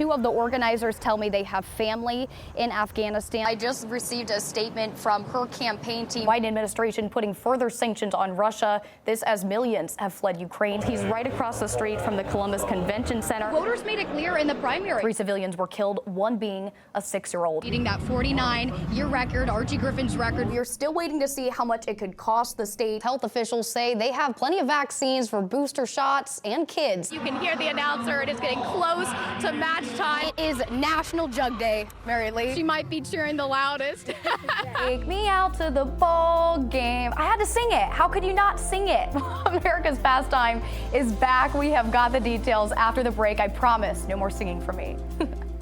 Two of the organizers tell me they have family in Afghanistan. I just received a statement from her campaign team. Biden administration putting further sanctions on Russia. This as millions have fled Ukraine. He's right across the street from the Columbus Convention Center. Voters made it clear in the primary. 3 civilians were killed, one being a 6-year-old. Beating that 49-year record, Archie Griffin's record. We are still waiting to see how much it could cost the state. Health officials say they have plenty of vaccines for booster shots and kids. You can hear the announcer. It is getting close to match time. It is National Jug Day, Mary Lee. She might be cheering the loudest. Take me out to the ball game. I had to sing it. How could you not sing it? America's pastime is back. We have got the details after the break. I promise, no more singing for me.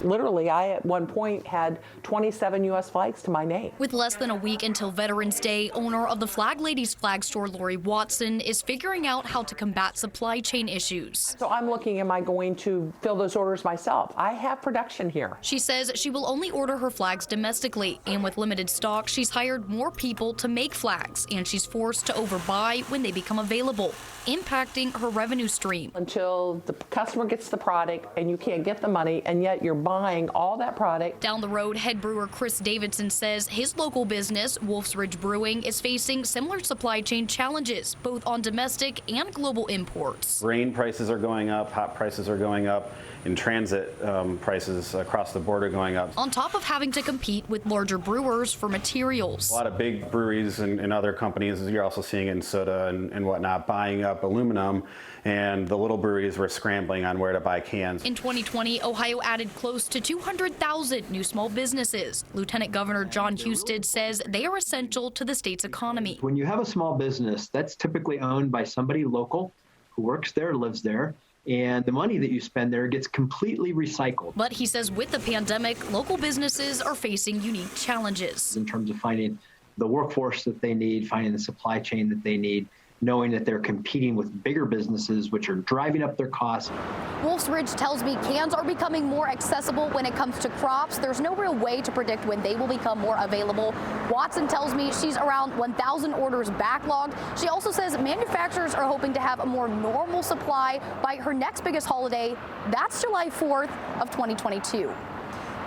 Literally, I at one point had 27 U.S. flags to my name. With less than a week until Veterans Day, owner of the Flag Ladies flag store, Lori Watson, is figuring out how to combat supply chain issues. So I'm looking, am I going to fill those orders myself? I have production here. She says she will only order her flags domestically, and with limited stock, she's hired more people to make flags, and she's forced to overbuy when they become available, impacting her revenue stream. Until the customer gets the product and you can't get the money, and yet you're buying all that product. Down the road, head brewer Chris Davidson says his local business, Wolf's Ridge Brewing, is facing similar supply chain challenges, both on domestic and global imports. Grain prices are going up, hop prices are going up, and transit prices across the board are going up. On top of having to compete with larger brewers for materials. A lot of big breweries and other companies, you're also seeing it in soda and whatnot, buying up aluminum, and the little breweries were scrambling on where to buy cans. In 2020, Ohio added close to 200,000 new small businesses. Lieutenant Governor John Husted says they are essential to the state's economy. When you have a small business, that's typically owned by somebody local who works there, lives there, and the money that you spend there gets completely recycled. But he says with the pandemic, local businesses are facing unique challenges. In terms of finding the workforce that they need, finding the supply chain that they need, knowing that they're competing with bigger businesses, which are driving up their costs. Wolf's Ridge tells me cans are becoming more accessible when it comes to crops. There's no real way to predict when they will become more available. Watson tells me she's around 1,000 orders backlogged. She also says manufacturers are hoping to have a more normal supply by her next biggest holiday. That's July 4th of 2022.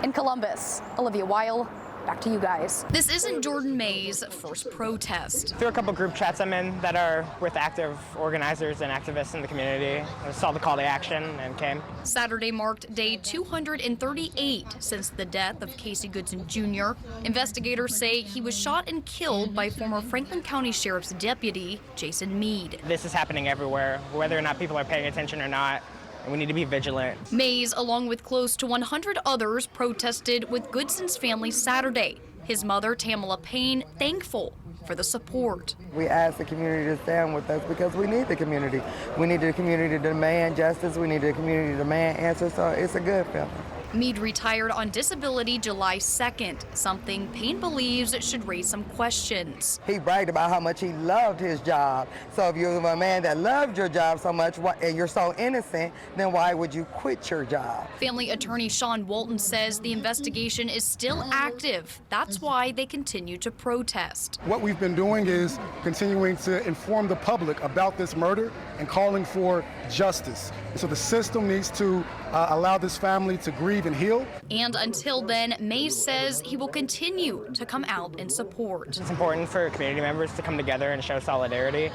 In Columbus, Olivia Wile. Back to you guys. This isn't Jordan May's first protest. There are a couple group chats I'm in that are with active organizers and activists in the community. I saw the call to action and came. Saturday marked day 238 since the death of Casey Goodson Jr. Investigators say he was shot and killed by former Franklin County Sheriff's deputy, Jason Meade. This is happening everywhere, whether or not people are paying attention or not. And we need to be vigilant. Mays, along with close to 100 others, protested with Goodson's family Saturday. His mother, Tamala Payne, thankful for the support. We ask the community to stand with us because we need the community. We need the community to demand justice. We need the community to demand answers. So it's a good feeling. Meade retired on disability July 2nd, something Payne believes should raise some questions. He bragged about how much he loved his job. So if you're a man that loved your job so much and you're so innocent, then why would you quit your job? Family attorney Sean Walton says the investigation is still active. That's why they continue to protest. What we've been doing is continuing to inform the public about this murder and calling for justice. So the system needs to allow this family to grieve and heal. And until then, Mays says he will continue to come out in support. It's important for community members to come together and show solidarity,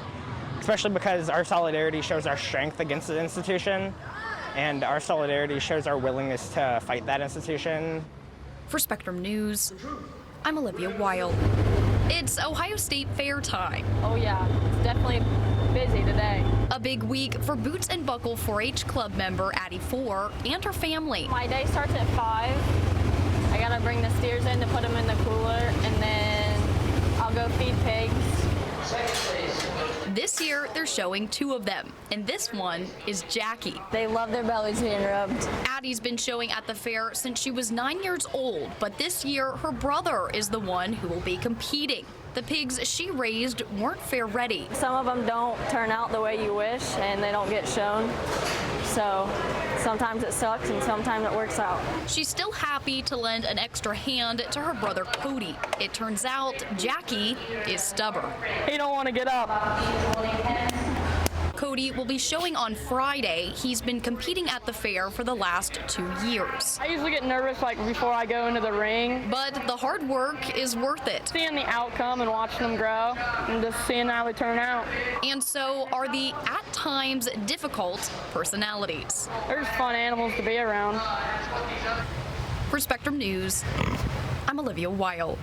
especially because our solidarity shows our strength against the institution, and our solidarity shows our willingness to fight that institution. For Spectrum News, I'm Olivia Wile. It's Ohio State Fair time. Oh yeah, it's definitely busy today. A big week for Boots and Buckle 4-H club member Addie 4 and her family. My day starts at 5. I gotta bring the steers in to put them in the cooler, and then I'll go feed pigs. This year, they're showing 2 of them, and this one is Jackie. They love their bellies being rubbed. Addie's been showing at the fair since she was 9 years old, but this year, her brother is the one who will be competing. The pigs she raised weren't fair ready. Some of them don't turn out the way you wish, and they don't get shown. So sometimes it sucks and sometimes it works out. She's still happy to lend an extra hand to her brother Cody. It turns out Jackie is stubborn. He don't want to get up. Cody will be showing on Friday. He's been competing at the fair for the last 2 years. I usually get nervous like before I go into the ring. But the hard work is worth it. Seeing the outcome and watching them grow and just seeing how they turn out. And so are the, at times, difficult personalities. They're just fun animals to be around. For Spectrum News, I'm Olivia Wile.